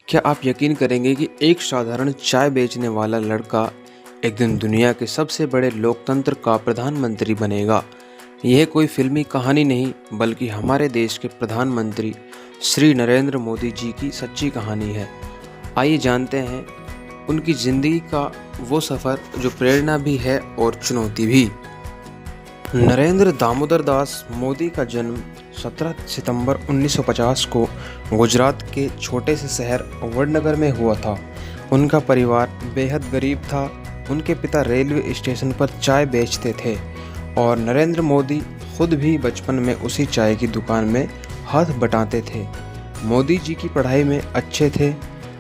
क्या आप यकीन करेंगे कि एक साधारण चाय बेचने वाला लड़का एक दिन दुनिया के सबसे बड़े लोकतंत्र का प्रधानमंत्री बनेगा। यह कोई फिल्मी कहानी नहीं बल्कि हमारे देश के प्रधानमंत्री श्री नरेंद्र मोदी जी की सच्ची कहानी है। आइए जानते हैं उनकी ज़िंदगी का वो सफ़र जो प्रेरणा भी है और चुनौती भी। नरेंद्र दामोदर दास मोदी का जन्म 17 सितंबर 1950 को गुजरात के छोटे से शहर वडनगर में हुआ था। उनका परिवार बेहद गरीब था। उनके पिता रेलवे स्टेशन पर चाय बेचते थे और नरेंद्र मोदी खुद भी बचपन में उसी चाय की दुकान में हाथ बटाते थे। मोदी जी की पढ़ाई में अच्छे थे,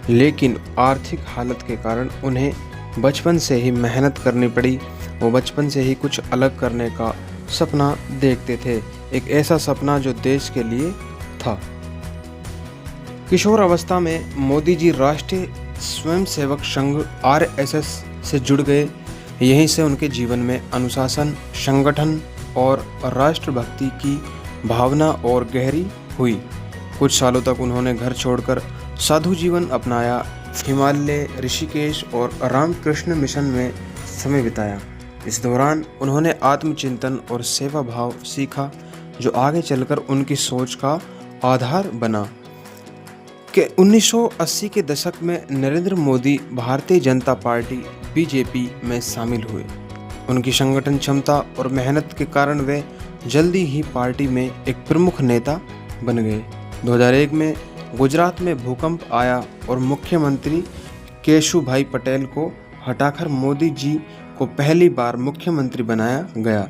लेकिन आर्थिक हालत के कारण उन्हें बचपन से ही मेहनत करनी पड़ी। वो बचपन से ही कुछ अलग करने का सपना देखते थे, एक ऐसा सपना जो देश के लिए था। किशोर अवस्था में मोदी जी राष्ट्रीय स्वयंसेवक संघ RSS से जुड़ गए। यहीं से उनके जीवन में अनुशासन, संगठन और राष्ट्रभक्ति की भावना और गहरी हुई। कुछ सालों तक उन्होंने घर छोड़कर साधु जीवन अपनाया, हिमालय, ऋषिकेश और रामकृष्ण मिशन में समय बिताया। इस दौरान उन्होंने आत्मचिंतन और सेवा भाव सीखा, जो आगे चलकर उनकी सोच का आधार बना। कि 1980 के दशक में नरेंद्र मोदी भारतीय जनता पार्टी BJP में शामिल हुए। उनकी संगठन क्षमता और मेहनत के कारण वे जल्दी ही पार्टी में एक प्रमुख नेता बन गए। 2001 में गुजरात में भूकंप आया और मुख्यमंत्री केशुभाई पटेल को हटाकर मोदी जी को पहली बार मुख्यमंत्री बनाया गया।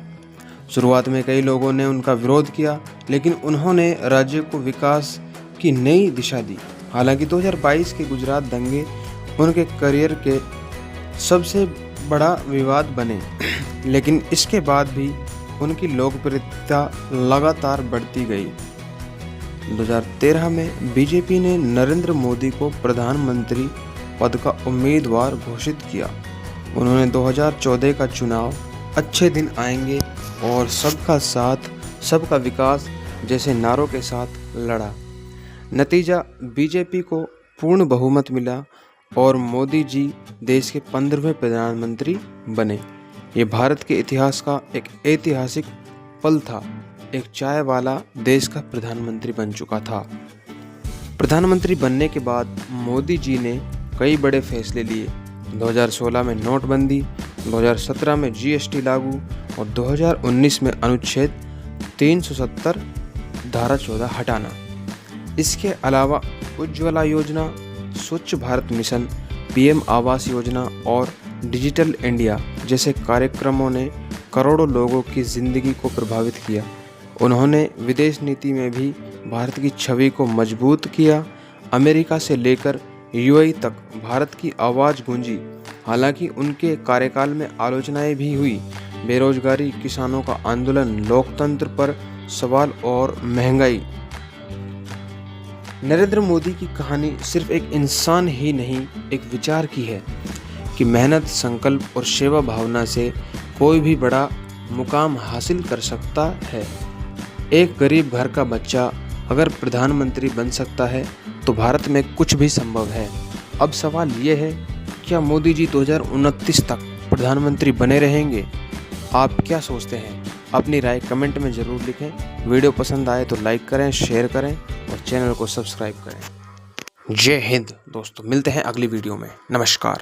शुरुआत में कई लोगों ने उनका विरोध किया, लेकिन उन्होंने राज्य को विकास की नई दिशा दी। हालांकि 2022 के गुजरात दंगे उनके करियर के सबसे बड़ा विवाद बने, लेकिन इसके बाद भी उनकी लोकप्रियता लगातार बढ़ती गई। 2013 में BJP ने नरेंद्र मोदी को प्रधानमंत्री पद का उम्मीदवार घोषित किया। उन्होंने 2014 का चुनाव अच्छे दिन आएंगे और सबका साथ सबका विकास जैसे नारों के साथ लड़ा। नतीजा BJP को पूर्ण बहुमत मिला और मोदी जी देश के 15वें प्रधानमंत्री बने। ये भारत के इतिहास का एक ऐतिहासिक पल था। एक चाय वाला देश का प्रधानमंत्री बन चुका था। प्रधानमंत्री बनने के बाद मोदी जी ने कई बड़े फैसले लिए। 2016 में नोटबंदी, 2017 में GST लागू और 2019 में अनुच्छेद 370 धारा 14 हटाना। इसके अलावा उज्ज्वला योजना, स्वच्छ भारत मिशन, PM आवास योजना और डिजिटल इंडिया जैसे कार्यक्रमों ने करोड़ों लोगों की ज़िंदगी को प्रभावित किया। उन्होंने विदेश नीति में भी भारत की छवि को मजबूत किया। अमेरिका से लेकर UAE तक भारत की आवाज़ गूंजी। हालांकि उनके कार्यकाल में आलोचनाएं भी हुई। बेरोजगारी, किसानों का आंदोलन, लोकतंत्र पर सवाल और महंगाई। नरेंद्र मोदी की कहानी सिर्फ एक इंसान ही नहीं, एक विचार की है कि मेहनत, संकल्प और सेवा भावना से कोई भी बड़ा मुकाम हासिल कर सकता है। एक गरीब घर का बच्चा अगर प्रधानमंत्री बन सकता है तो भारत में कुछ भी संभव है। अब सवाल ये है, क्या मोदी जी 2029 तक प्रधानमंत्री बने रहेंगे? आप क्या सोचते हैं? अपनी राय कमेंट में ज़रूर लिखें। वीडियो पसंद आए तो लाइक करें, शेयर करें और चैनल को सब्सक्राइब करें। जय हिंद दोस्तों, मिलते हैं अगली वीडियो में। नमस्कार।